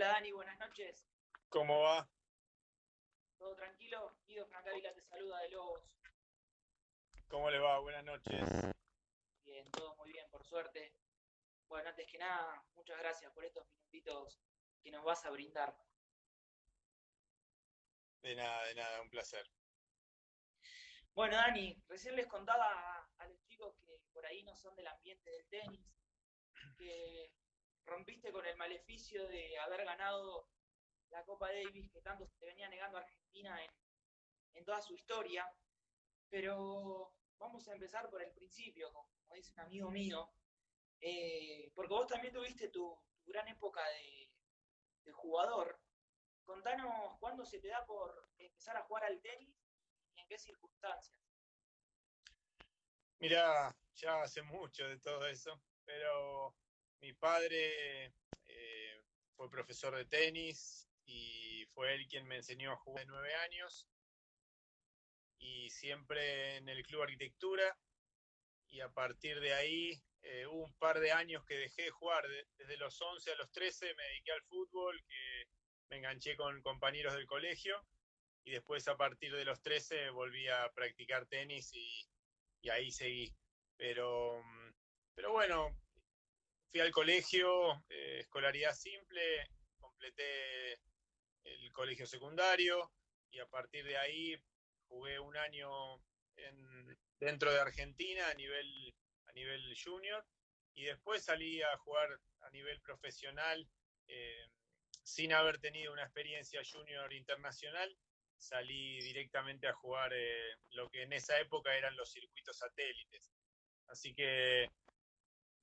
Hola Dani, buenas noches. ¿Cómo va? ¿Todo tranquilo? Guido Francavila te saluda de Lobos. ¿Cómo le va? Buenas noches. Bien, todo muy bien, por suerte. Bueno, antes que nada, muchas gracias por estos minutitos que nos vas a brindar. De nada, un placer. Bueno, Dani, recién les contaba a los chicos que por ahí no son del ambiente del tenis, que rompiste con el maleficio de haber ganado la Copa Davis que tanto se te venía negando a Argentina en toda su historia. Pero vamos a empezar por el principio, como dice un amigo mío, porque vos también tuviste tu gran época de jugador. Contanos cuándo se te da por empezar a jugar al tenis y en qué circunstancias. Mirá, ya hace mucho de todo eso, pero mi padre fue profesor de tenis y fue él quien me enseñó a jugar de 9 años y siempre en el Club Arquitectura y a partir de ahí hubo un par de años que dejé de jugar, desde los 11 a los 13 me dediqué al fútbol, que me enganché con compañeros del colegio y después a partir de los 13 volví a practicar tenis y ahí seguí. Pero, pero bueno, fui al colegio, escolaridad simple, completé el colegio secundario y a partir de ahí jugué un año dentro de Argentina a nivel junior y después salí a jugar a nivel profesional eh, sin haber tenido una experiencia junior internacional. Salí directamente a jugar lo que en esa época eran los circuitos satélites. Así que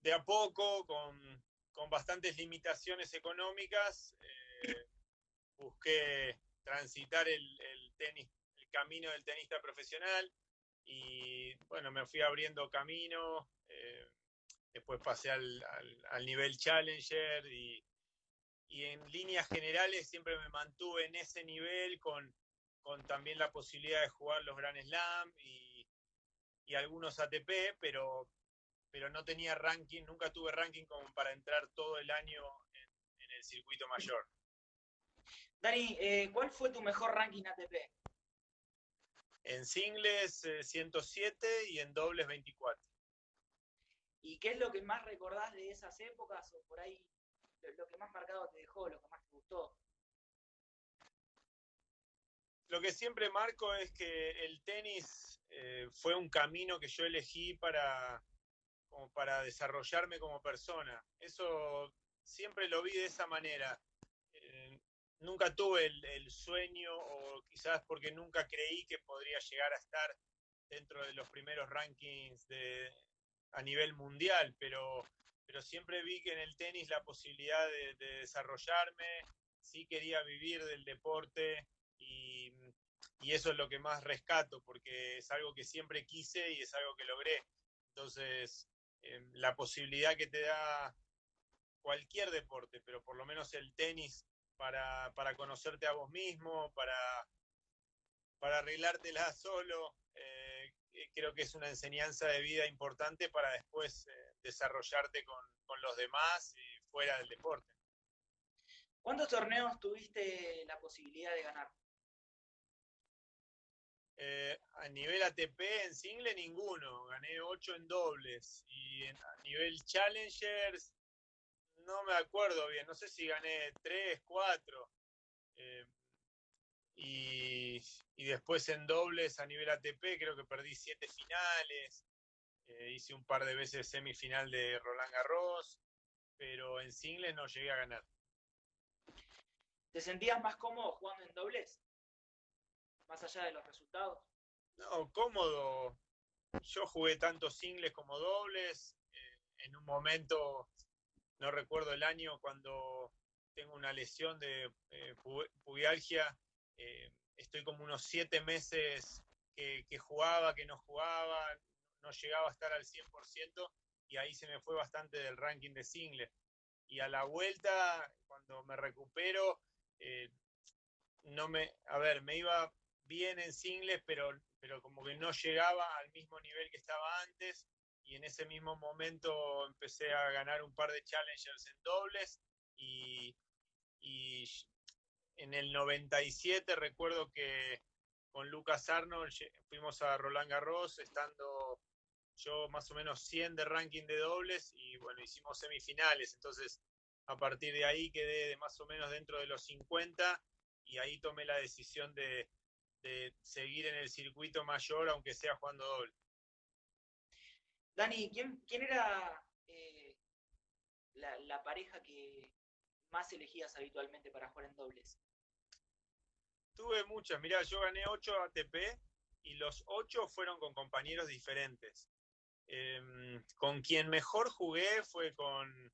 de a poco, con bastantes limitaciones económicas, busqué transitar tenis, el camino del tenista profesional y bueno, me fui abriendo camino, después pasé al nivel challenger y en líneas generales siempre me mantuve en ese nivel con también la posibilidad de jugar los Grand Slam y algunos ATP, pero no tenía ranking, nunca tuve ranking como para entrar todo el año en el circuito mayor. Dani, ¿cuál fue tu mejor ranking ATP? En singles 107 y en dobles 24. ¿Y qué es lo que más recordás de esas épocas o por ahí lo que más marcado te dejó, lo que más te gustó? Lo que siempre marco es que el tenis fue un camino que yo elegí como para desarrollarme como persona. Eso siempre lo vi de esa manera. Eh, Nunca tuve el sueño, o quizás porque nunca creí que podría llegar a estar dentro de los primeros rankings a nivel mundial, pero siempre vi que en el tenis la posibilidad de desarrollarme, sí quería vivir del deporte y, y eso es lo que más rescato, porque es algo que siempre quise y es algo que logré. Entonces, la posibilidad que te da cualquier deporte, pero por lo menos el tenis para conocerte a vos mismo, para arreglártela solo, creo que es una enseñanza de vida importante para después desarrollarte con los demás y fuera del deporte. ¿Cuántos torneos tuviste la posibilidad de ganar? A nivel ATP en single ninguno, gané 8 en dobles y a nivel Challengers no me acuerdo bien, no sé si gané 3, 4. Eh, y, y, después en dobles a nivel ATP creo que perdí 7 finales, hice un par de veces semifinal de Roland Garros, pero en singles no llegué a ganar. ¿Te sentías más cómodo jugando en dobles? Más allá de los resultados. No, cómodo. Yo jugué tanto singles como dobles. En un momento, no recuerdo el año, cuando tengo una lesión de pugialgia, estoy como unos 7 meses que jugaba, que no jugaba, no llegaba a estar al 100% y ahí se me fue bastante del ranking de singles. Y a la vuelta, cuando me recupero, no me, a ver, me iba bien en singles, pero como que no llegaba al mismo nivel que estaba antes. Y en ese mismo momento empecé a ganar un par de challengers en dobles y, y en el 97 recuerdo que con Lucas Arnold fuimos a Roland Garros, estando yo más o menos 100 de ranking de dobles, y bueno, hicimos semifinales. Entonces a partir de ahí quedé más o menos dentro de los 50, y ahí tomé la decisión de seguir en el circuito mayor, aunque sea jugando doble. Dani, ¿quién era la pareja que más elegías habitualmente para jugar en dobles? Tuve muchas, mirá, yo gané 8 ATP y los 8 fueron con compañeros diferentes. Con quien mejor jugué fue con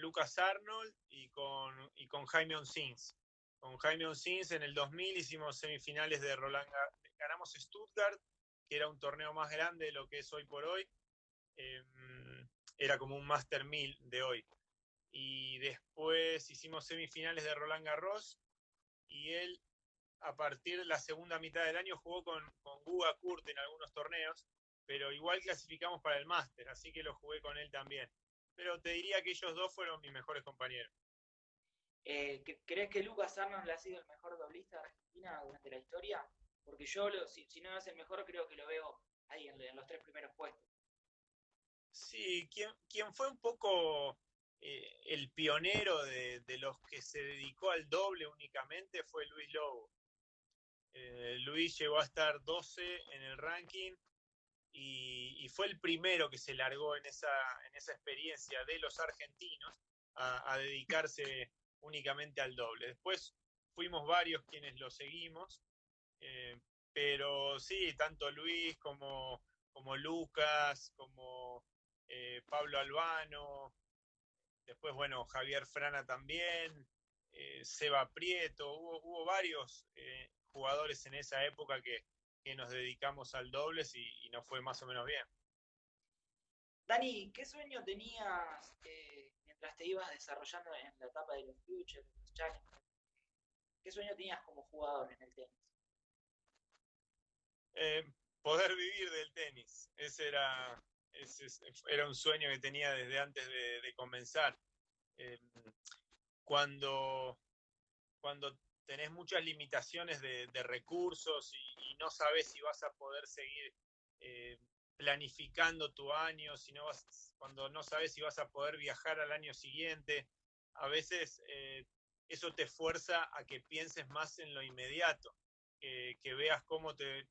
Lucas Arnold y con Jaime Onsins. Con Jaime Onsins en el 2000 hicimos semifinales de Roland Garros, ganamos Stuttgart, que era un torneo más grande de lo que es hoy por hoy. Era como un Master 1000 de hoy. Y después hicimos semifinales de Roland Garros, y él a partir de la segunda mitad del año jugó con Guga Kurt en algunos torneos, pero igual clasificamos para el máster, así que lo jugué con él también. Pero te diría que ellos dos fueron mis mejores compañeros. ¿Crees que Lucas Arnold ha sido el mejor doblista de Argentina durante la historia? Porque yo, si no es el mejor, creo que lo veo ahí en los 3 primeros puestos. Sí, quien fue un poco el pionero de los que se dedicó al doble únicamente fue Luis Lobo. Luis llegó a estar 12 en el ranking, y fue el primero que se largó en esa experiencia de los argentinos a dedicarse únicamente al doble. Después fuimos varios quienes lo seguimos, eh, pero sí, tanto Luis como Lucas, como Pablo Albano, después, bueno, Javier Frana también, Seba Prieto, hubo varios jugadores en esa época que nos dedicamos al dobles, y nos fue más o menos bien. Dani, ¿qué sueño tenías mientras te ibas desarrollando en la etapa de los Futures, los Challengers? ¿Qué sueño tenías como jugador en el tenis? Eh, Poder vivir del tenis, ese era un sueño que tenía desde antes de comenzar. Eh, cuando, cuando tenés muchas limitaciones de recursos, y no sabes si vas a poder seguir eh, planificando tu año, cuando no sabes si vas a poder viajar al año siguiente, a veces eso te fuerza a que pienses más en lo inmediato, que veas cómo te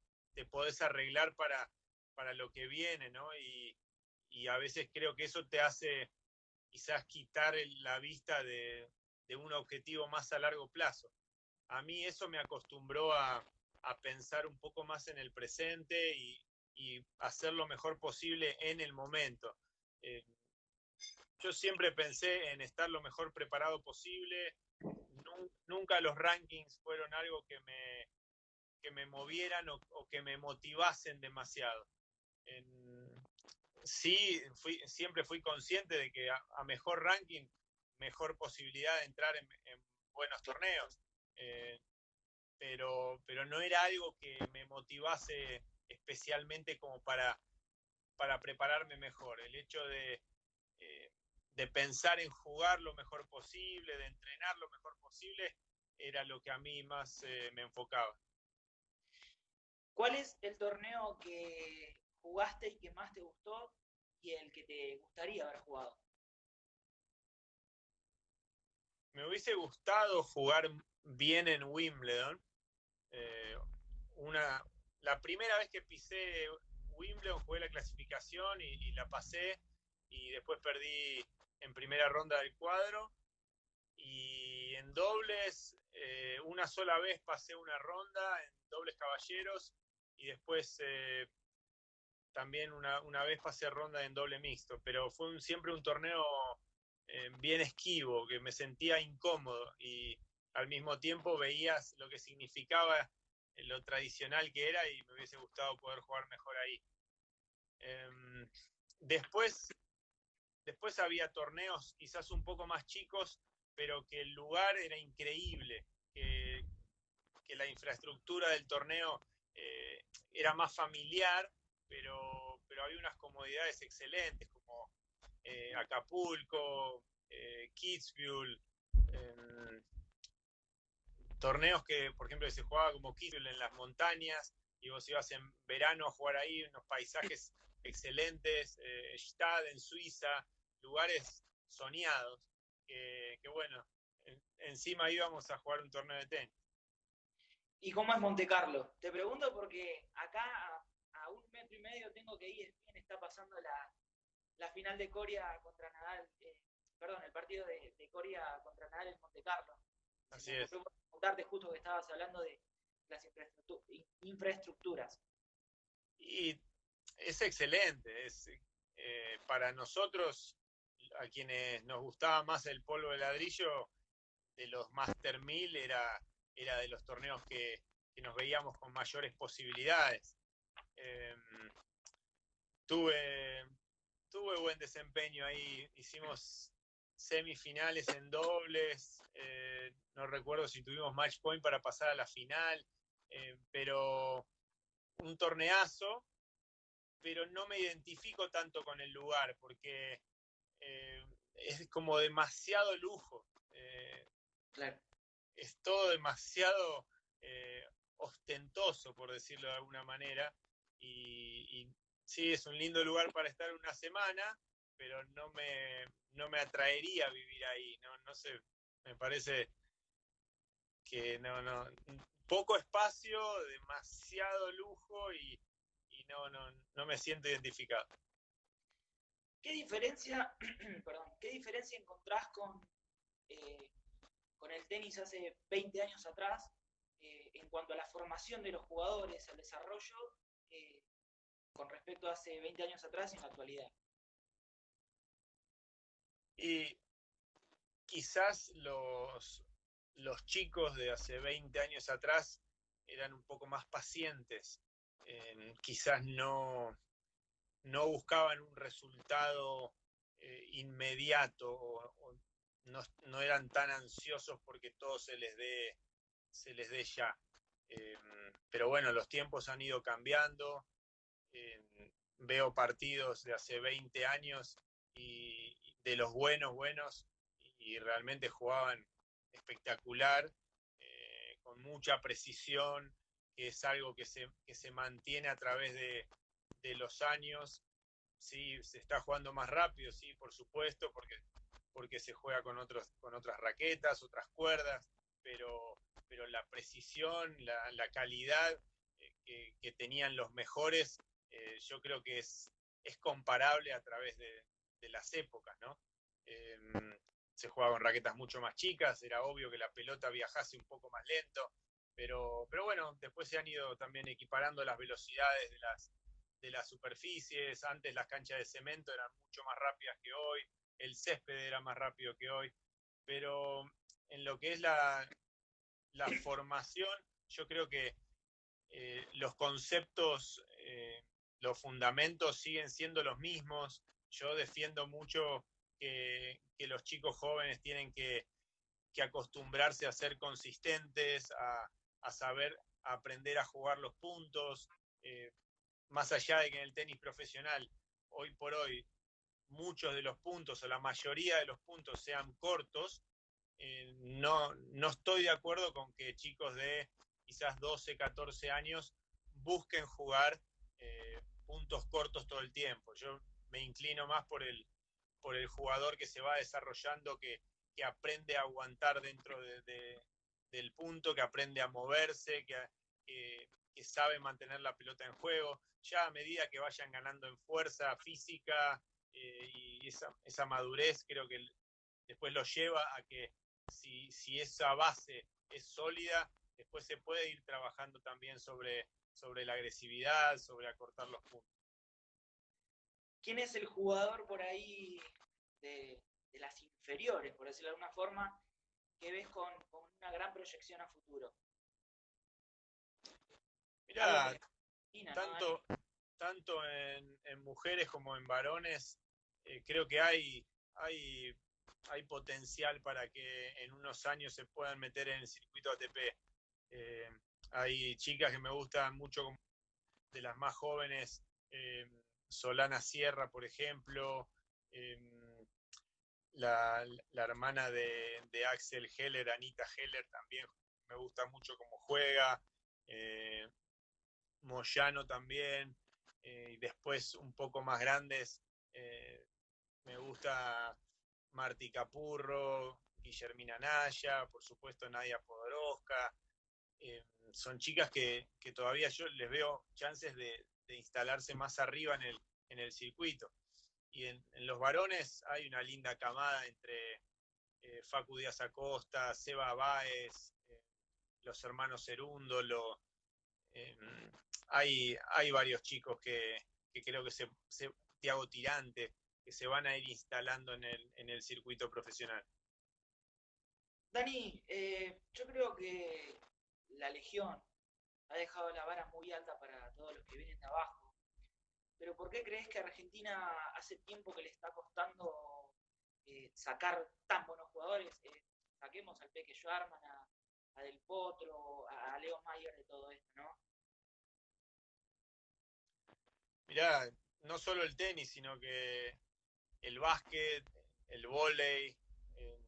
podés arreglar para lo que viene, ¿no? Y a veces creo que eso te hace quizás quitar la vista de un objetivo más a largo plazo. A mí eso me acostumbró a pensar un poco más en el presente, y hacer lo mejor posible en el momento. Eh, yo siempre pensé en estar lo mejor preparado posible. Nunca los rankings fueron algo que me movieran o que me motivasen demasiado. Sí, siempre fui consciente de que a mejor ranking, mejor posibilidad de entrar en buenos torneos. Eh, pero no era algo que me motivase especialmente como para prepararme mejor. El hecho de pensar en jugar lo mejor posible, de entrenar lo mejor posible, era lo que a mí más me enfocaba. ¿Cuál es el torneo que jugaste y que más te gustó y el que te gustaría haber jugado? Me hubiese gustado jugar bien en Wimbledon. Eh, una, la primera vez que pisé Wimbledon jugué la clasificación y la pasé, y después perdí en primera ronda del cuadro. Y en dobles, una sola vez pasé una ronda en dobles caballeros, y después también una vez pasé ronda en doble mixto, pero fue siempre un torneo bien esquivo, que me sentía incómodo, y al mismo tiempo veías lo que significaba lo tradicional que era, y me hubiese gustado poder jugar mejor ahí. Eh, después, después había torneos quizás un poco más chicos, pero que el lugar era increíble, que la infraestructura del torneo era más familiar, pero había unas comodidades excelentes, como Acapulco, Kitzbühel, torneos que, por ejemplo, se jugaba como Kitzbühel en las montañas, y vos ibas en verano a jugar ahí, unos paisajes excelentes, Stade en Suiza, lugares soñados, que bueno, encima íbamos a jugar un torneo de tenis. ¿Y cómo es Monte Carlo? Te pregunto porque acá a 1,5 metros tengo que ESPN está pasando la final de Coria contra Nadal, perdón, el partido de Coria contra Nadal en Monte Carlo. Así es. Me preguntarte justo que estabas hablando de las infraestructuras. Y es excelente, para nosotros, a quienes nos gustaba más el polvo de ladrillo, de los Master 1000 era de los torneos que nos veíamos con mayores posibilidades. Tuve buen desempeño ahí, hicimos semifinales en dobles, no recuerdo si tuvimos match point para pasar a la final, pero un torneazo, pero no me identifico tanto con el lugar, porque es como demasiado lujo. Claro. Es todo demasiado ostentoso, por decirlo de alguna manera, y sí, es un lindo lugar para estar una semana, pero no me atraería vivir ahí, no sé, me parece que poco espacio, demasiado lujo y no me siento identificado. ¿Qué diferencia, perdón, qué diferencia encontrás con el tenis hace 20 años atrás en cuanto a la formación de los jugadores, al desarrollo, con respecto a hace 20 años atrás y en la actualidad? Y quizás los chicos de hace 20 años atrás eran un poco más pacientes, quizás no buscaban un resultado inmediato o no eran tan ansiosos porque todo se les dé ya. Pero bueno, los tiempos han ido cambiando. Veo partidos de hace 20 años y de los buenos, y realmente jugaban espectacular, con mucha precisión, que es algo que se mantiene a través de los años. Sí, se está jugando más rápido, sí, por supuesto, porque se juega con otras raquetas, otras cuerdas, pero la precisión, la calidad que tenían los mejores, yo creo que es comparable a través de las épocas, ¿no? Se jugaba con raquetas mucho más chicas, era obvio que la pelota viajase un poco más lento, pero bueno, después se han ido también equiparando las velocidades de las superficies. Antes las canchas de cemento eran mucho más rápidas que hoy, el césped era más rápido que hoy, pero en lo que es la formación, yo creo que los conceptos, los fundamentos siguen siendo los mismos. Yo defiendo mucho que los chicos jóvenes tienen que acostumbrarse a ser consistentes, a saber aprender a jugar los puntos, más allá de que en el tenis profesional, hoy por hoy, muchos de los puntos o la mayoría de los puntos sean cortos, no estoy de acuerdo con que chicos de quizás 12, 14 años busquen jugar puntos cortos todo el tiempo. Yo me inclino más por el jugador que se va desarrollando, que aprende a aguantar dentro del punto, que aprende a moverse, que sabe mantener la pelota en juego. Ya a medida que vayan ganando en fuerza física y esa madurez, creo que después lo lleva a que si esa base es sólida, después se puede ir trabajando también sobre la agresividad, sobre acortar los puntos. ¿Quién es el jugador por ahí de las inferiores, por decirlo de alguna forma, que ves con una gran proyección a futuro? Mirá, tanto en mujeres como en varones, creo que hay potencial para que en unos años se puedan meter en el circuito ATP. Hay chicas que me gustan mucho, de las más jóvenes, Solana Sierra, por ejemplo, la hermana de Axel Heller, Anita Heller, también me gusta mucho cómo juega, Moyano también, y después un poco más grandes, me gusta Marti Capurro, Guillermina Naya, por supuesto Nadia Podoroska. Son chicas que todavía yo les veo chances de instalarse más arriba en el circuito. Y en los varones hay una linda camada entre Facu Díaz Acosta, Seba Báez, los hermanos Cerúndolo. Eh, hay varios chicos que creo que Tiago Tirante, que se van a ir instalando en el circuito profesional. Dani, yo creo que la Legión ha dejado la vara muy alta para todos los que vienen de abajo. Pero ¿por qué crees que Argentina hace tiempo que le está costando sacar tan buenos jugadores? Saquemos al Peque Schwarman, a Del Potro, a Leo Mayer de todo esto, ¿no? Mirá, no solo el tenis, sino que el básquet, el vóley, eh,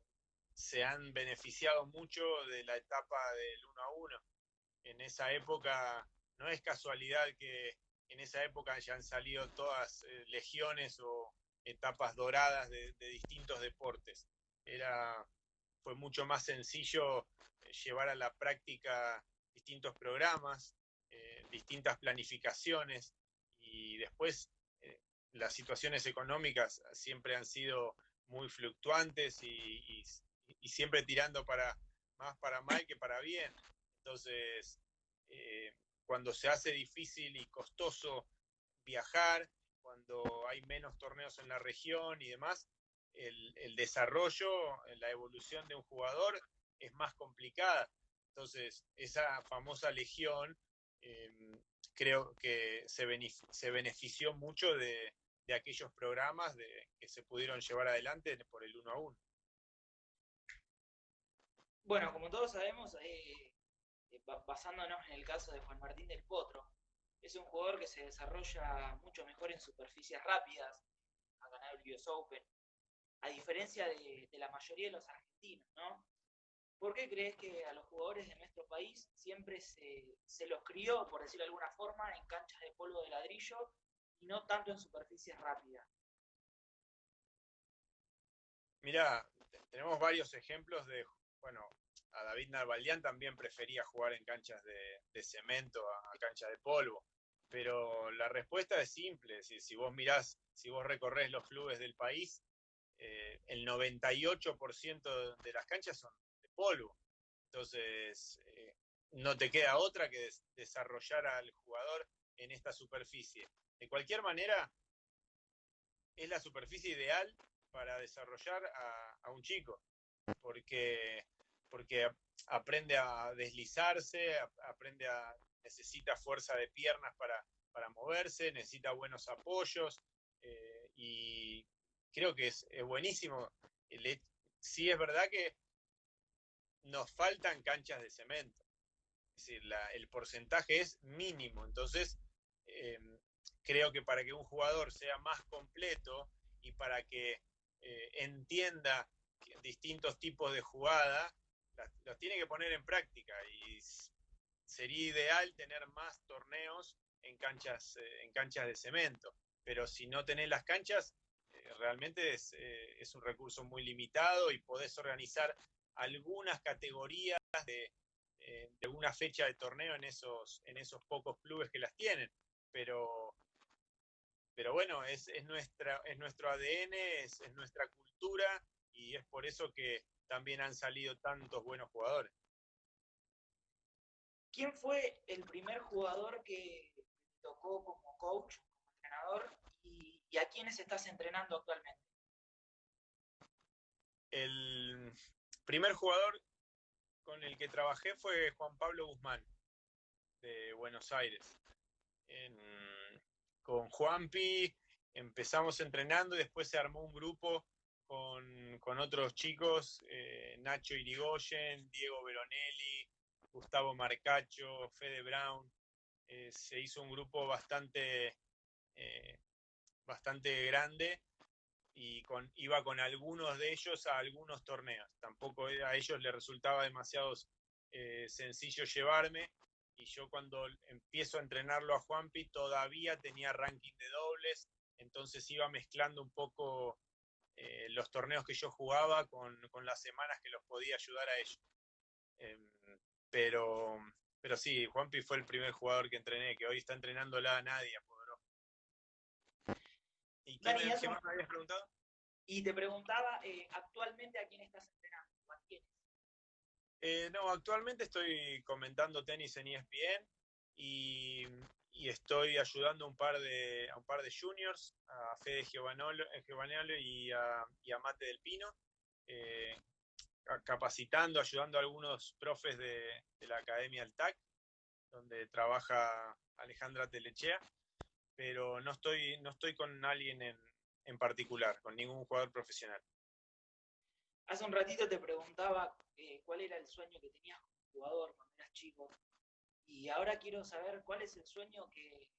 se han beneficiado mucho de la etapa del 1-1. En esa época, no es casualidad que en esa época hayan salido todas legiones o etapas doradas de distintos deportes. Fue mucho más sencillo llevar a la práctica distintos programas, distintas planificaciones, y después las situaciones económicas siempre han sido muy fluctuantes y siempre tirando más para mal que para bien. Entonces, cuando se hace difícil y costoso viajar, cuando hay menos torneos en la región y demás, el desarrollo, la evolución de un jugador es más complicada. Entonces, esa famosa legión creo que se benefició mucho de aquellos programas que se pudieron llevar adelante por el 1-1. Bueno, como todos sabemos, basándonos en el caso de Juan Martín del Potro, es un jugador que se desarrolla mucho mejor en superficies rápidas, ha ganado el US Open, a diferencia de la mayoría de los argentinos, ¿no? ¿Por qué crees que a los jugadores de nuestro país siempre se los crió, por decirlo de alguna forma, en canchas de polvo de ladrillo y no tanto en superficies rápidas? Mirá, tenemos varios ejemplos bueno, a David Nalbandián también prefería jugar en canchas de cemento a canchas de polvo, pero la respuesta es simple. Si vos mirás, si vos recorres los clubes del país, el 98% de las canchas son de polvo. Entonces, no te queda otra que desarrollar al jugador en esta superficie. De cualquier manera, es la superficie ideal para desarrollar a un chico, porque, porque aprende a deslizarse, necesita fuerza de piernas para moverse, necesita buenos apoyos, y creo que es buenísimo. Sí es verdad que nos faltan canchas de cemento, es decir, el porcentaje es mínimo. Entonces, eh, creo que para que un jugador sea más completo y para que entienda distintos tipos de jugada, los tiene que poner en práctica, y sería ideal tener más torneos en canchas de cemento, pero si no tenés las canchas, realmente es un recurso muy limitado y podés organizar algunas categorías de alguna fecha de torneo en esos pocos clubes que las tienen, pero bueno, es nuestro ADN, es nuestra cultura, y es por eso que también han salido tantos buenos jugadores. ¿Quién fue el primer jugador que tocó como coach, como entrenador, y a quiénes estás entrenando actualmente? El primer jugador con el que trabajé fue Juan Pablo Guzmán, de Buenos Aires. Con Juanpi empezamos entrenando y después se armó un grupo con otros chicos, Nacho Irigoyen, Diego Veronelli, Gustavo Marcacho, Fede Brown. Se hizo un grupo bastante grande, y iba con algunos de ellos a algunos torneos. Tampoco a ellos les resultaba demasiado sencillo llevarme. Y yo cuando empiezo a entrenarlo a Juanpi todavía tenía ranking de dobles, entonces iba mezclando un poco los torneos que yo jugaba con las semanas que los podía ayudar a ellos. Eh, pero, pero sí, Juanpi fue el primer jugador que entrené, que hoy está entrenándola a Nadia Podorov. ¿Y qué más me habías preguntado? Y te preguntaba, actualmente a quién estás entrenando, o a quiénes. No, actualmente estoy comentando tenis en ESPN y estoy ayudando a un par de juniors, a Fede Giovanolo y a Mate del Pino, capacitando, ayudando a algunos profes de la Academia del TAC, donde trabaja Alejandra Telechea, pero no estoy con alguien en particular, con ningún jugador profesional. Hace un ratito te preguntaba cuál era el sueño que tenías como jugador cuando eras chico, y ahora quiero saber cuál es el sueño que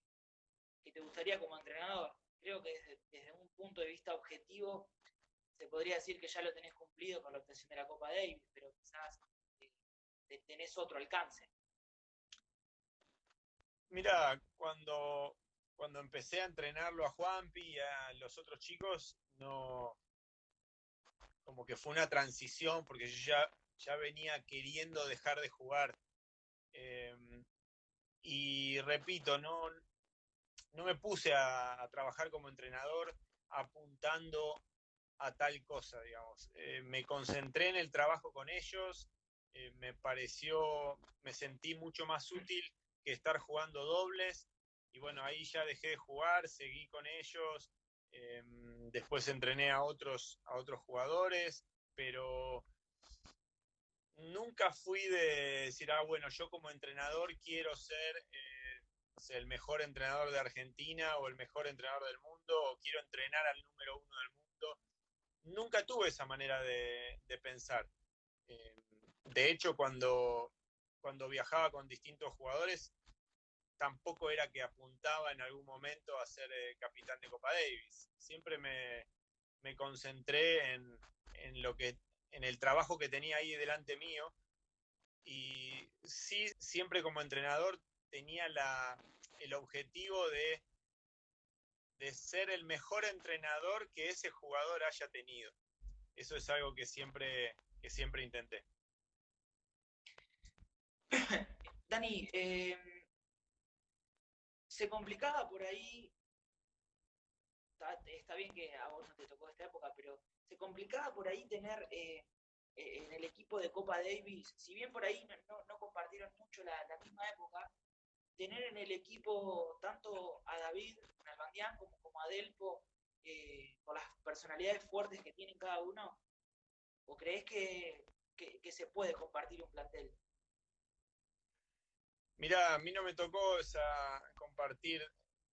te gustaría como entrenador. Creo que desde un punto de vista objetivo se podría decir que ya lo tenés cumplido con la obtención de la Copa Davis, pero quizás tenés otro alcance. Mira, cuando empecé a entrenarlo a Juanpi y a los otros chicos, no, como que fue una transición, porque yo ya venía queriendo dejar de jugar. Y repito, no me puse a trabajar como entrenador apuntando a tal cosa, digamos. Me concentré en el trabajo con ellos, me sentí mucho más útil que estar jugando dobles, y bueno, ahí ya dejé de jugar, seguí con ellos, después entrené a otros jugadores, pero nunca fui de decir, bueno, yo como entrenador quiero ser no sé, el mejor entrenador de Argentina o el mejor entrenador del mundo, o quiero entrenar al número 1 del mundo. Nunca tuve esa manera de pensar. De hecho, cuando viajaba con distintos jugadores, tampoco era que apuntaba en algún momento a ser capitán de Copa Davis. Siempre me concentré en el trabajo que tenía ahí delante mío, y sí, siempre como entrenador tenía el objetivo de ser el mejor entrenador que ese jugador haya tenido. Eso es algo que siempre intenté. Dani, se complicaba por ahí, está bien que a vos no te tocó esta época, pero se complicaba por ahí tener en el equipo de Copa Davis, si bien por ahí no compartieron mucho la misma época, tener en el equipo tanto a David Nalbandián como a Delpo, por las personalidades fuertes que tienen cada uno, ¿o crees que se puede compartir un plantel? Mirá, a mí no me tocó compartir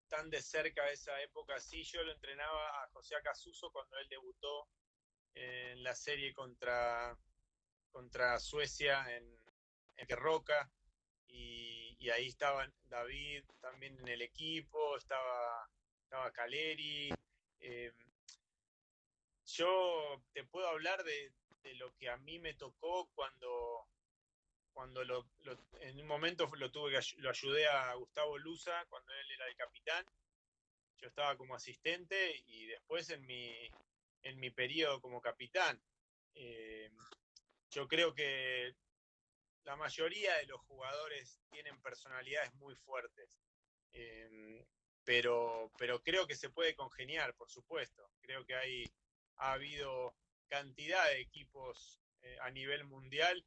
tan de cerca esa época. Sí, yo lo entrenaba a José Acasuso cuando él debutó en la serie contra Suecia en Roca, y ahí estaba David también en el equipo, estaba Caleri. Eh, yo te puedo hablar de lo que a mí me tocó cuando en un momento lo ayudé a Gustavo Luza cuando él era el capitán. Yo estaba como asistente y después en mi periodo como capitán. Yo creo que la mayoría de los jugadores tienen personalidades muy fuertes, pero creo que se puede congeniar, por supuesto. Creo que ha habido cantidad de equipos a nivel mundial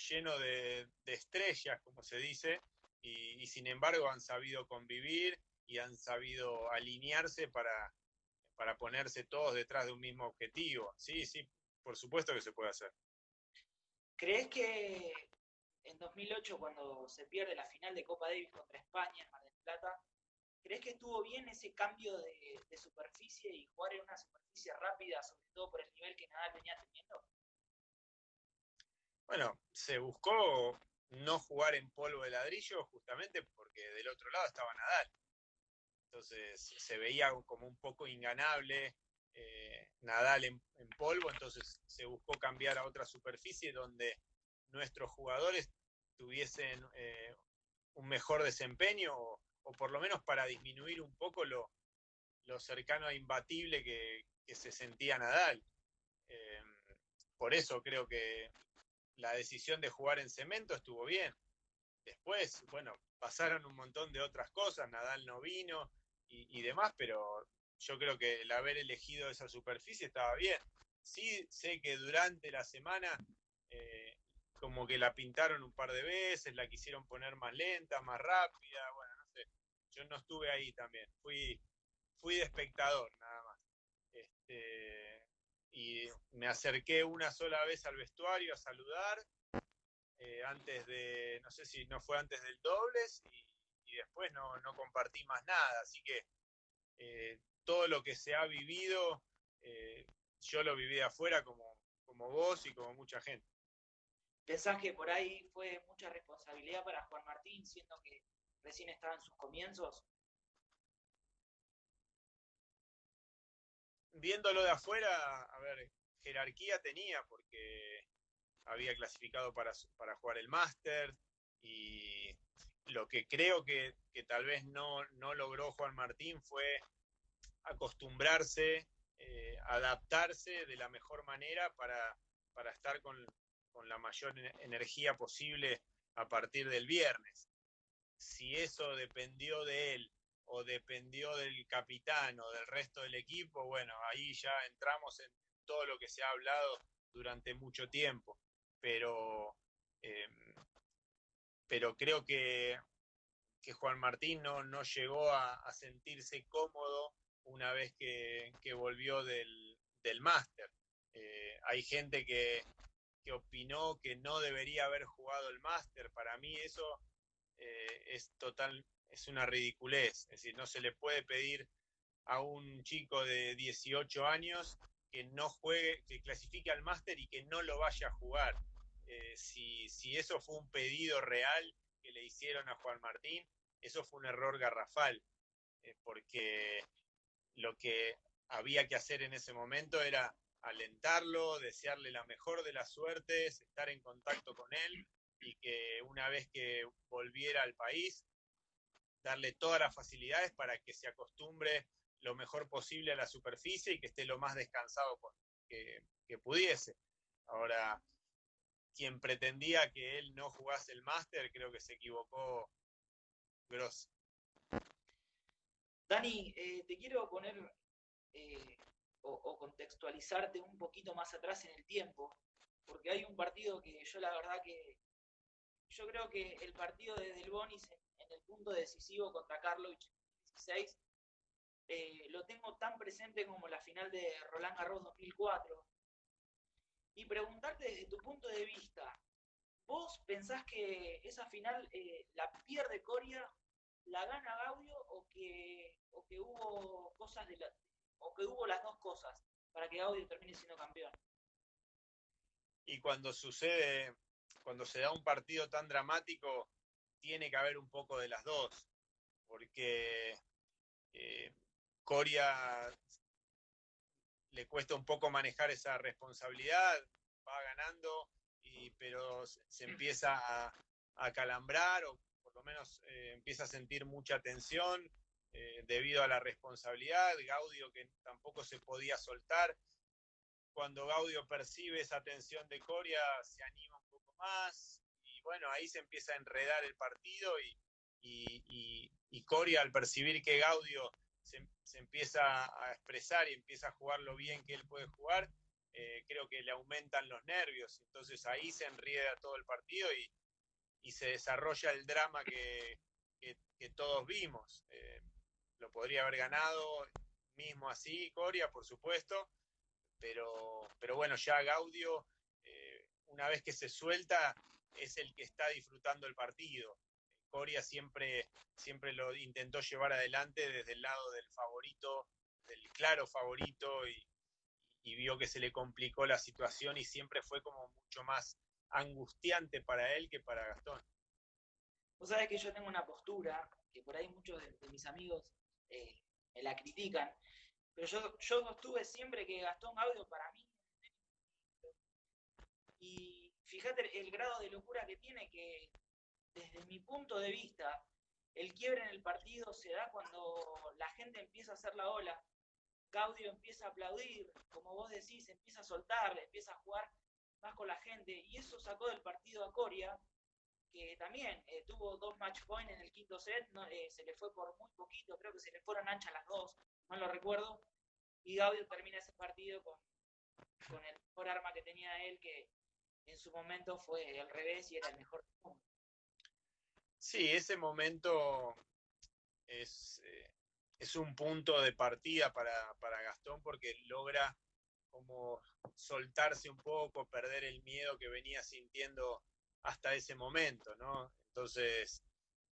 lleno de estrellas, como se dice, y sin embargo han sabido convivir y han sabido alinearse para ponerse todos detrás de un mismo objetivo. Sí, sí, por supuesto que se puede hacer. ¿Crees que en 2008, cuando se pierde la final de Copa Davis contra España en Mar del Plata, crees que estuvo bien ese cambio de superficie y jugar en una superficie rápida, sobre todo por el nivel que Nadal venía teniendo? Bueno, se buscó no jugar en polvo de ladrillo justamente porque del otro lado estaba Nadal. Entonces se veía como un poco inganable Nadal en polvo, entonces se buscó cambiar a otra superficie donde nuestros jugadores tuviesen un mejor desempeño o por lo menos para disminuir un poco lo cercano a imbatible que se sentía Nadal. Por eso creo que la decisión de jugar en cemento estuvo bien. Después, bueno, pasaron un montón de otras cosas, Nadal no vino y demás, pero yo creo que el haber elegido esa superficie estaba bien. Sí sé que durante la semana como que la pintaron un par de veces, la quisieron poner más lenta, más rápida, bueno, no sé. Yo no estuve ahí también, fui de espectador nada más. Y me acerqué una sola vez al vestuario a saludar, antes de, no sé si no fue antes del dobles, y después no compartí más nada. Así que todo lo que se ha vivido, yo lo viví de afuera como vos y como mucha gente. ¿Pensás que por ahí fue mucha responsabilidad para Juan Martín, siendo que recién estaba en sus comienzos? Viéndolo de afuera, a ver, jerarquía tenía porque había clasificado para jugar el máster, y lo que creo que tal vez no logró Juan Martín fue acostumbrarse, adaptarse de la mejor manera para estar con la mayor energía posible a partir del viernes. Si eso dependió de él o dependió del capitán o del resto del equipo, bueno, ahí ya entramos en todo lo que se ha hablado durante mucho tiempo. Pero, eh, pero creo que Juan Martín no llegó a sentirse cómodo una vez que volvió del máster. Hay gente que opinó que no debería haber jugado el máster. Para mí eso es una ridiculez. Es decir, no se le puede pedir a un chico de 18 años que no juegue, que clasifique al máster y que no lo vaya a jugar. Si eso fue un pedido real que le hicieron a Juan Martín, eso fue un error garrafal, porque lo que había que hacer en ese momento era alentarlo, desearle la mejor de las suertes, estar en contacto con él, y que una vez que volviera al país, darle todas las facilidades para que se acostumbre lo mejor posible a la superficie y que esté lo más descansado que pudiese. Ahora, quien pretendía que él no jugase el máster, creo que se equivocó grosso. Dani, te quiero poner o contextualizarte un poquito más atrás en el tiempo, porque hay un partido que yo la verdad que yo creo que el partido de Del Bonis en el punto decisivo contra Karlovic en 2016 lo tengo tan presente como la final de Roland Garros 2004. Y preguntarte desde tu punto de vista, ¿vos pensás que esa final la pierde Coria, la gana Gaudio o que hubo cosas o que hubo las dos cosas para que Gaudio termine siendo campeón? Y cuando se da un partido tan dramático, tiene que haber un poco de las dos, porque Coria le cuesta un poco manejar esa responsabilidad, va ganando, pero se empieza a acalambrar, o por lo menos empieza a sentir mucha tensión debido a la responsabilidad. Gaudio, que tampoco se podía soltar. Cuando Gaudio percibe esa tensión de Coria, se anima un poco más, y bueno, ahí se empieza a enredar el partido, y Coria, al percibir que Gaudio se empieza a expresar y empieza a jugar lo bien que él puede jugar, creo que le aumentan los nervios. Entonces ahí se enrieda todo el partido, y se desarrolla el drama que todos vimos. Lo podría haber ganado mismo así Coria, por supuesto, pero bueno, ya Gaudio, una vez que se suelta, es el que está disfrutando el partido. Coria siempre lo intentó llevar adelante desde el lado del favorito, del claro favorito, y vio que se le complicó la situación, y siempre fue como mucho más angustiante para él que para Gastón. Vos sabés que yo tengo una postura que por ahí muchos de mis amigos me la critican, pero yo sostuve siempre que Gastón Gaudio para mí, y fíjate el grado de locura que tiene, que desde mi punto de vista, el quiebre en el partido se da cuando la gente empieza a hacer la ola. Gaudio empieza a aplaudir, como vos decís, empieza a soltar, empieza a jugar más con la gente, y eso sacó del partido a Coria, que también tuvo 2 match points en el quinto set, no, se le fue por muy poquito, creo que se le fueron anchas las dos, no lo recuerdo, y Gaudio termina ese partido con el mejor arma que tenía él, que en su momento fue el revés y era el mejor del mundo. Sí, ese momento es un punto de partida para Gastón, porque logra como soltarse un poco, perder el miedo que venía sintiendo hasta ese momento, ¿no? Entonces,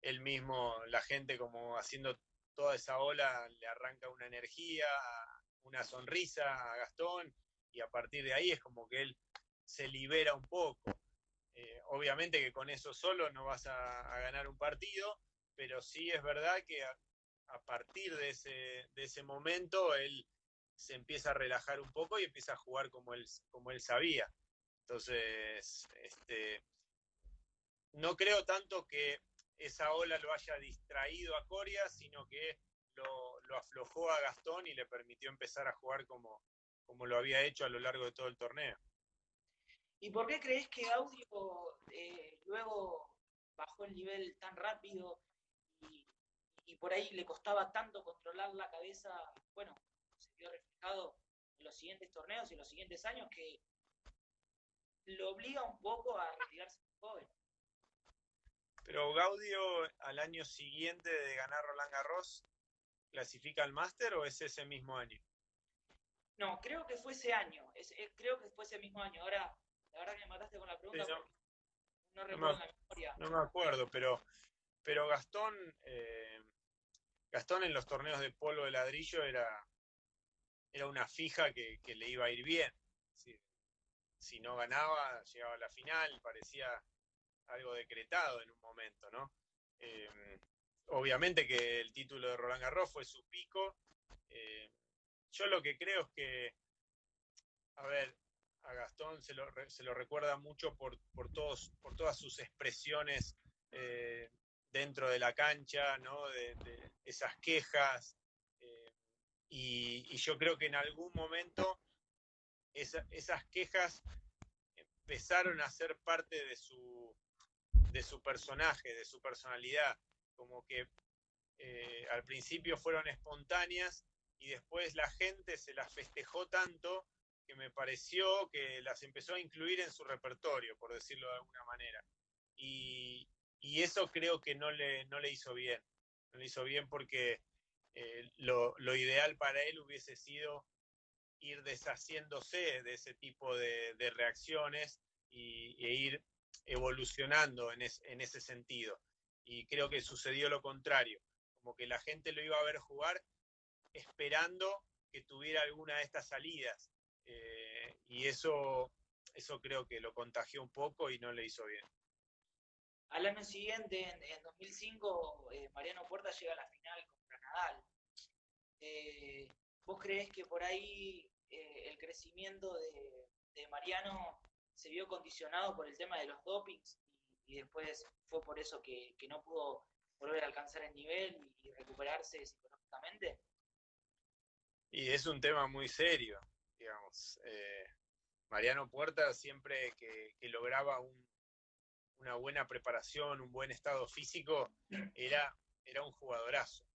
él mismo, la gente como haciendo toda esa ola, le arranca una energía, una sonrisa a Gastón, y a partir de ahí es como que él se libera un poco. Obviamente que con eso solo no vas a ganar un partido, pero sí es verdad que a partir de ese momento él se empieza a relajar un poco y empieza a jugar como él sabía. Entonces, no creo tanto que esa ola lo haya distraído a Coria, sino que lo aflojó a Gastón y le permitió empezar a jugar como lo había hecho a lo largo de todo el torneo. ¿Y por qué crees que Audio luego bajó el nivel tan rápido y por ahí le costaba tanto controlar la cabeza? Bueno, se vio reflejado en los siguientes torneos y en los siguientes años, que lo obliga un poco a retirarse joven. Pero Gaudio, al año siguiente de ganar Roland Garros, ¿clasifica al Máster o es ese mismo año? No, creo que fue ese año. Creo que fue ese mismo año. Ahora, la verdad que me mataste con la pregunta, Sí, porque no no, recuerdo la memoria. no me acuerdo, pero Gastón en los torneos de polvo de ladrillo era una fija que le iba a ir bien. Si no ganaba, llegaba a la final, parecía algo decretado en un momento, ¿no? Obviamente que el título de Roland Garros fue su pico. Yo lo que creo es que, a ver, a Gastón se lo recuerda mucho por todas sus expresiones dentro de la cancha, ¿no? De esas quejas. Y yo creo que en algún momento esas quejas empezaron a ser parte de su personaje, de su personalidad. Como que al principio fueron espontáneas y después la gente se las festejó tanto que me pareció que las empezó a incluir en su repertorio, por decirlo de alguna manera. Y eso creo que no le hizo bien. No le hizo bien porque lo ideal para él hubiese sido ir deshaciéndose de ese tipo de reacciones e ir evolucionando en ese sentido. Y creo que sucedió lo contrario, como que la gente lo iba a ver jugar esperando que tuviera alguna de estas salidas. Y eso creo que lo contagió un poco y no le hizo bien. Al año siguiente, en 2005, Mariano Puerta llega a la final contra Nadal. ¿Vos creés que por ahí el crecimiento de Mariano se vio condicionado por el tema de los dopings y después fue por eso que no pudo volver a alcanzar el nivel y recuperarse psicológicamente? Y es un tema muy serio, digamos. Mariano Puerta siempre que lograba una buena preparación, un buen estado físico, era un jugadorazo.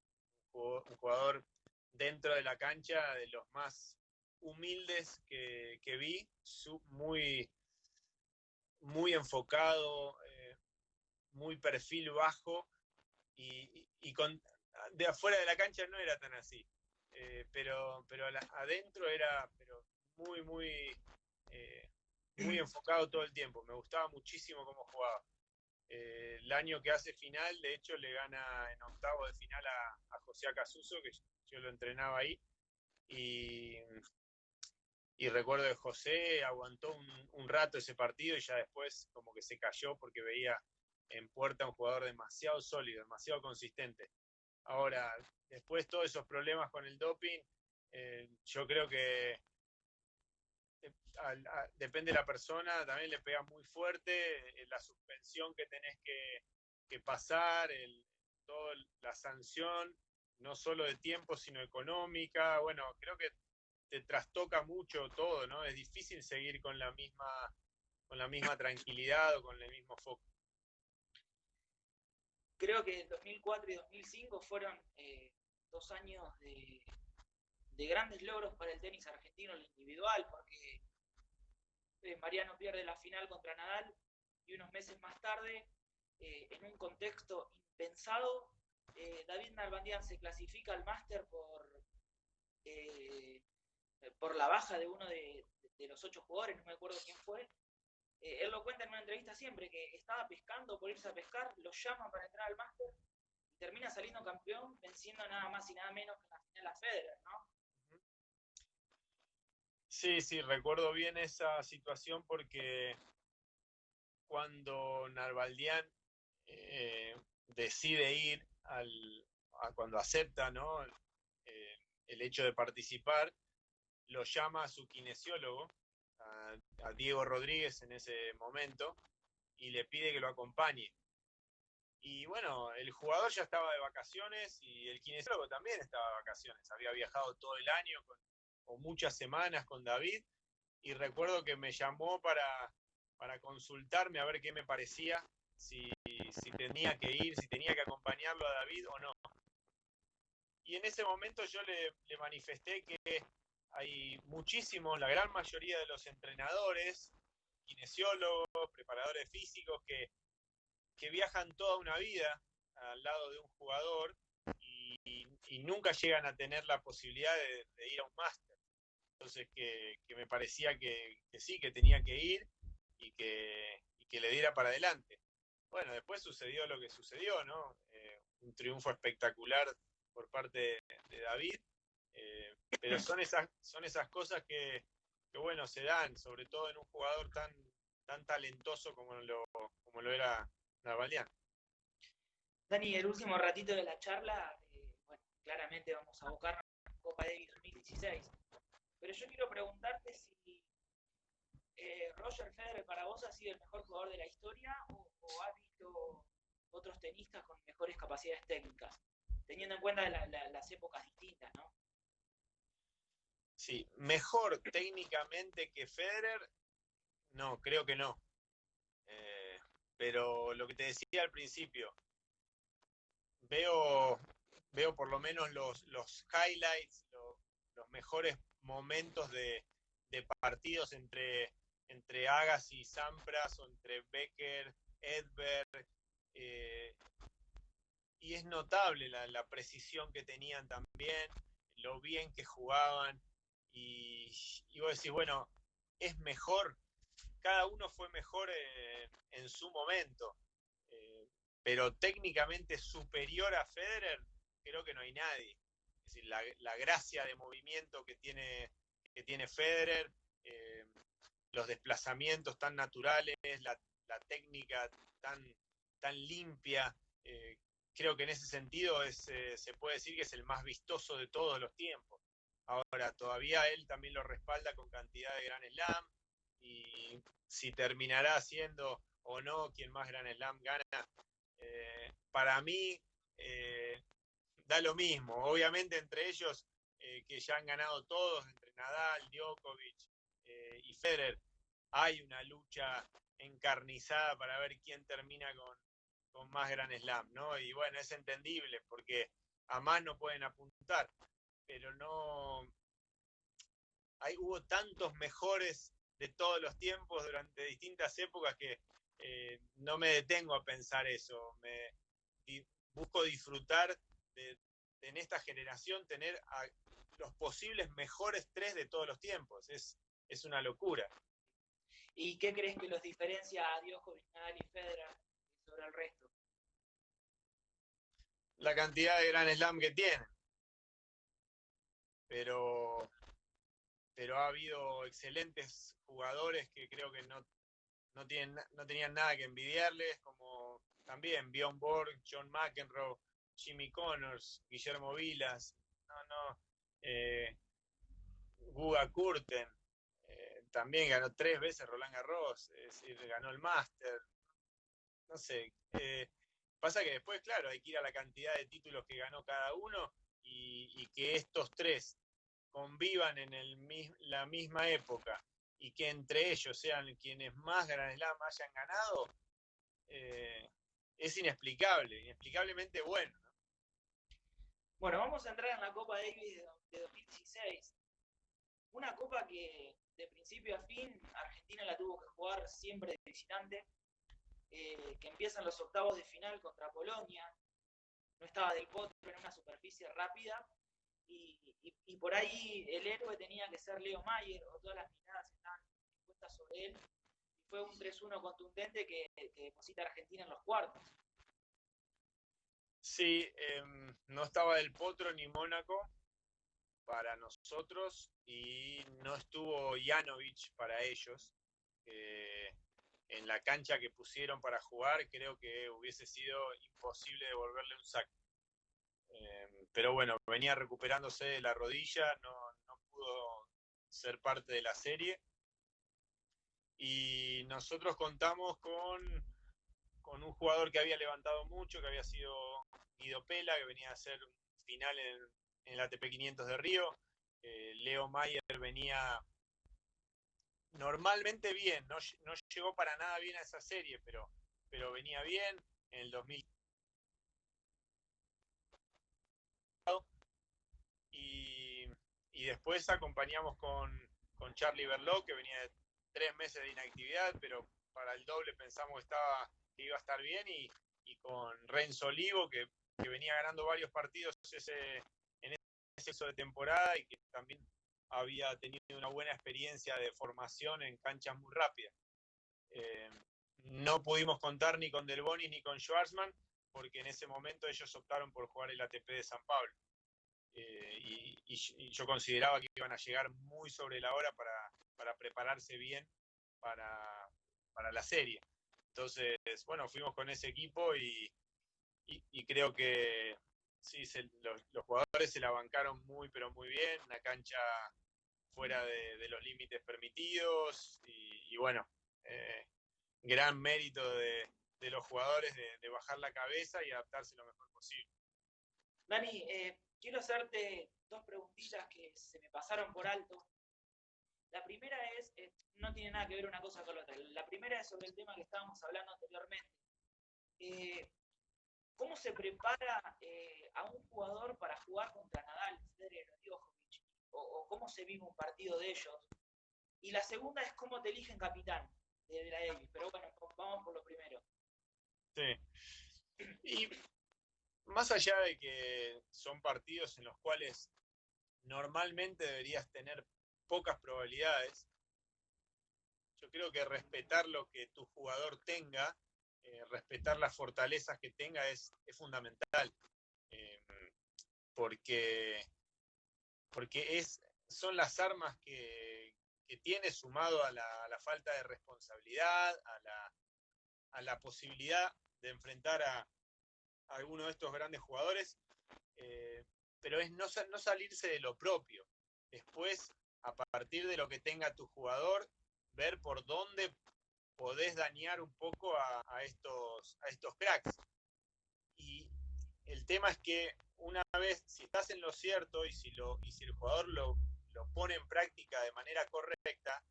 Un jugador dentro de la cancha de los más humildes que vi, muy, muy enfocado, muy perfil bajo y de afuera de la cancha no era tan así. Pero adentro era muy, muy, muy enfocado todo el tiempo. Me gustaba muchísimo cómo jugaba. El año que hace final, de hecho, le gana en octavo de final a José Acasuso, que yo lo entrenaba ahí. Y recuerdo que José aguantó un rato ese partido y ya después como que se cayó porque veía en Puerta un jugador demasiado sólido, demasiado consistente. Ahora, después todos esos problemas con el doping, yo creo que depende de la persona, también le pega muy fuerte la suspensión que tenés que pasar, toda la sanción, no solo de tiempo, sino económica. Bueno, creo que te trastoca mucho todo, ¿no? Es difícil seguir con la misma tranquilidad o con el mismo foco. Creo que 2004 y 2005 fueron 2 años de grandes logros para el tenis argentino en lo individual, porque Mariano pierde la final contra Nadal y unos meses más tarde, en un contexto impensado, David Nalbandián se clasifica al máster por la baja de uno de los 8 jugadores, no me acuerdo quién fue. Él lo cuenta en una entrevista siempre, que estaba pescando por irse a pescar, lo llaman para entrar al máster y termina saliendo campeón, venciendo nada más y nada menos que en la final a Federer, ¿no? Sí, recuerdo bien esa situación porque cuando Nalbandián decide ir cuando acepta, ¿no? El hecho de participar, lo llama a su kinesiólogo, a Diego Rodríguez en ese momento, y le pide que lo acompañe. Y bueno, el jugador ya estaba de vacaciones y el kinesiólogo también estaba de vacaciones. Había viajado todo el año o muchas semanas con David, y recuerdo que me llamó para consultarme a ver qué me parecía, si tenía que ir, si tenía que acompañarlo a David o no. Y en ese momento yo le manifesté que hay muchísimos, la gran mayoría de los entrenadores, kinesiólogos, preparadores físicos que viajan toda una vida al lado de un jugador y nunca llegan a tener la posibilidad de ir a un máster. Entonces que me parecía que sí, que tenía que ir y que le diera para adelante. Bueno, después sucedió lo que sucedió, ¿no? Un triunfo espectacular por parte de David, pero son esas cosas que bueno, se dan, sobre todo en un jugador tan talentoso como lo era Nalbandián. Dani, el último ratito de la charla, bueno, claramente vamos a buscar Copa Davis 2016, pero yo quiero preguntarte si Roger Federer para vos ha sido el mejor jugador de la historia o has visto otros tenistas con mejores capacidades técnicas, teniendo en cuenta las épocas distintas, ¿no? Sí, mejor técnicamente que Federer, no, creo que no. Pero lo que te decía al principio, veo por lo menos los highlights, los mejores momentos de partidos entre Agassi y Sampras, o entre Becker, Edberg, y es notable la precisión que tenían también, lo bien que jugaban, y vos decís, bueno, es mejor, cada uno fue mejor en su momento, pero técnicamente superior a Federer, creo que no hay nadie. Es decir, la gracia de movimiento que tiene Federer, los desplazamientos tan naturales, la técnica tan limpia, creo que en ese sentido se puede decir que es el más vistoso de todos los tiempos. Ahora, todavía él también lo respalda con cantidad de Grand Slam, y si terminará siendo o no quien más Grand Slam gana, para mí da lo mismo. Obviamente entre ellos, que ya han ganado todos, entre Nadal, Djokovic y Federer, hay una lucha encarnizada para ver quién termina con más Grand Slam, ¿no? Y bueno, es entendible porque a más no pueden apuntar, pero no hubo tantos mejores de todos los tiempos durante distintas épocas que no me detengo a pensar eso. Busco disfrutar en esta generación, tener a los posibles mejores 3 de todos los tiempos. Es una locura. ¿Y qué crees que los diferencia a Djokovic, Nadal y Federer sobre el resto? La cantidad de Grand Slam que tienen. Pero ha habido excelentes jugadores que creo que no tenían nada que envidiarles, como también Bjorn Borg, John McEnroe, Jimmy Connors, Guillermo Vilas, Guga Kurten, también ganó 3 veces Roland Garros, es decir, ganó el Master, no sé. Pasa que después, claro, hay que ir a la cantidad de títulos que ganó cada uno y que estos 3 convivan en la misma época y que entre ellos sean quienes más Grand Slam hayan ganado, es inexplicablemente bueno, ¿no? Bueno, vamos a entrar en la Copa Davis de 2016. Una copa que de principio a fin Argentina la tuvo que jugar siempre de visitante, que empiezan los octavos de final contra Polonia. No estaba Del Potro en una superficie rápida y por ahí el héroe tenía que ser Leo Mayer, o todas las miradas estaban puestas sobre él. Y fue un 3-1 contundente que deposita a Argentina en los cuartos. Sí, no estaba Del Potro ni Mónaco para nosotros y no estuvo Janovic para ellos. En la cancha que pusieron para jugar creo que hubiese sido imposible devolverle un saque. Pero bueno, venía recuperándose de la rodilla, no pudo ser parte de la serie. Y nosotros contamos con un jugador que había levantado mucho, que había sido Guido Pela, que venía a hacer final en el ATP 500 de Río. Leo Mayer venía normalmente bien, no llegó para nada bien a esa serie, pero venía bien. En el 2000 y después acompañamos con Charlie Berlot, que venía de 3 meses de inactividad, pero para el doble pensamos que iba a estar bien, y con Renzo Olivo, que venía ganando varios partidos en ese exceso de temporada y que también había tenido una buena experiencia de formación en canchas muy rápidas. No pudimos contar ni con Del Bonis ni con Schwarzman, porque en ese momento ellos optaron por jugar el ATP de San Pablo. Y yo consideraba que iban a llegar muy sobre la hora para prepararse bien para la serie. Entonces, bueno, fuimos con ese equipo y creo que sí, los jugadores se la bancaron muy, pero muy bien, una cancha fuera de los límites permitidos y bueno, gran mérito de los jugadores de bajar la cabeza y adaptarse lo mejor posible. Dani, quiero hacerte 2 preguntitas que se me pasaron por alto. La primera es, no tiene nada que ver una cosa con la otra. La primera es sobre el tema que estábamos hablando anteriormente. ¿Cómo se prepara a un jugador para jugar contra Nadal, Federer o Djokovic? O cómo se vive un partido de ellos. Y la segunda es cómo te eligen capitán de la Davis. Pero bueno, vamos por lo primero. Sí. Y más allá de que son partidos en los cuales normalmente deberías tener pocas probabilidades, yo creo que respetar lo que tu jugador tenga, respetar las fortalezas que tenga es fundamental. Porque son las armas que tiene, sumado a la falta de responsabilidad, a la posibilidad de enfrentar a alguno de estos grandes jugadores, pero es no salirse de lo propio. Después, a partir de lo que tenga tu jugador, ver por dónde podés dañar un poco a estos cracks. Y el tema es que una vez, si estás en lo cierto y si el jugador lo pone en práctica de manera correcta,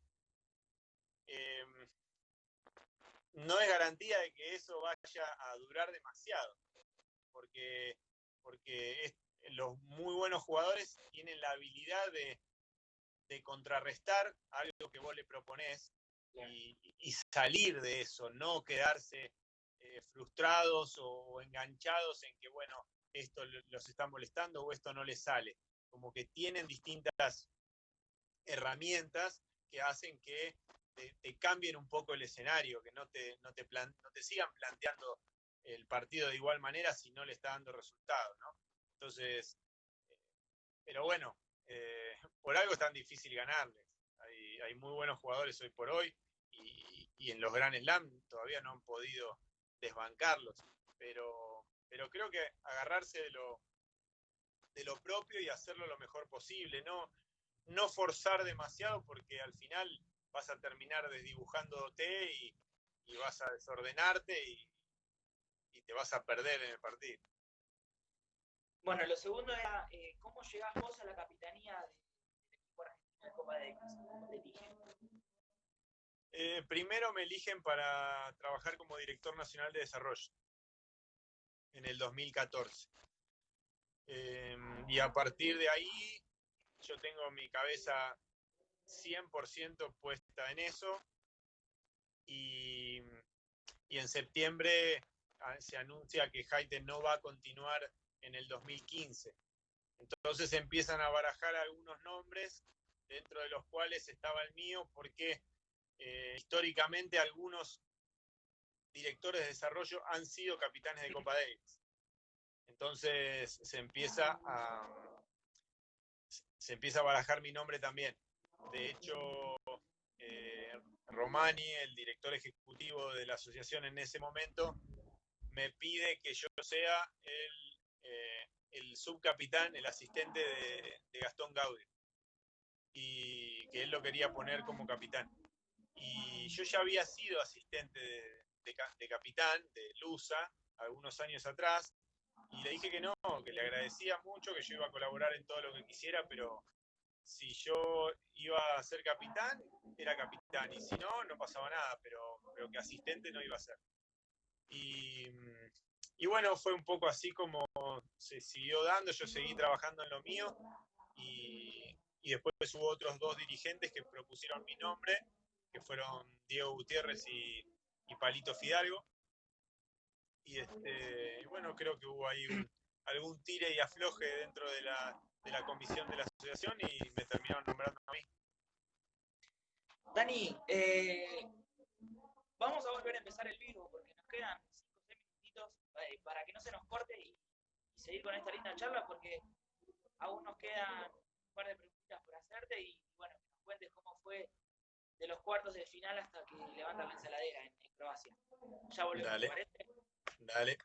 no es garantía de que eso vaya a durar demasiado, porque los muy buenos jugadores tienen la habilidad de contrarrestar algo que vos le proponés y salir de eso, no quedarse frustrados o enganchados en que, bueno, esto los está molestando o esto no les sale. Como que tienen distintas herramientas que hacen que te cambien un poco el escenario, que no te sigan planteando el partido de igual manera si no le está dando resultados, ¿no? Entonces, pero bueno, por algo es tan difícil ganarles. Hay muy buenos jugadores hoy por hoy y en los Grand Slam todavía no han podido desbancarlos, pero creo que agarrarse de lo propio y hacerlo lo mejor posible, no forzar demasiado, porque al final vas a terminar desdibujándote y vas a desordenarte y te vas a perder en el partido. Bueno, lo segundo era, ¿cómo llegás vos a la capitanía del equipo argentino de Copa Davis? ¿Cómo te eligen? Primero me eligen para trabajar como director nacional de desarrollo en el 2014. Y a partir de ahí yo tengo mi cabeza 100% puesta en eso y en septiembre se anuncia que Jaite no va a continuar en el 2015. Entonces empiezan a barajar algunos nombres, dentro de los cuales estaba el mío, porque históricamente algunos directores de desarrollo han sido capitanes de Copa Davis. Entonces se empieza a barajar mi nombre también. De hecho, Romani, el director ejecutivo de la asociación en ese momento, me pide que yo sea el subcapitán, el asistente de Gastón Gaudio, y que él lo quería poner como capitán. Y yo ya había sido asistente de capitán de Lusa algunos años atrás, y le dije que no, que le agradecía mucho, que yo iba a colaborar en todo lo que quisiera, pero si yo iba a ser capitán, era capitán, y si no, no pasaba nada, pero que asistente no iba a ser. Y bueno, fue un poco así como se siguió dando, yo seguí trabajando en lo mío, y después hubo otros dos dirigentes que propusieron mi nombre, que fueron Diego Gutiérrez y Palito Fidalgo. Y bueno, creo que hubo ahí algún tire y afloje dentro de la comisión de la asociación y me terminaron nombrando a mí. Dani, vamos a volver a empezar el vivo porque nos quedan 5 o 6 minutitos para que no se nos corte y seguir con esta linda charla, porque aún nos quedan un par de preguntitas por hacerte y bueno, que nos cuentes cómo fue de los cuartos de final hasta que levantan la ensaladera en Croacia. Ya volvemos, ¿te parece? Dale.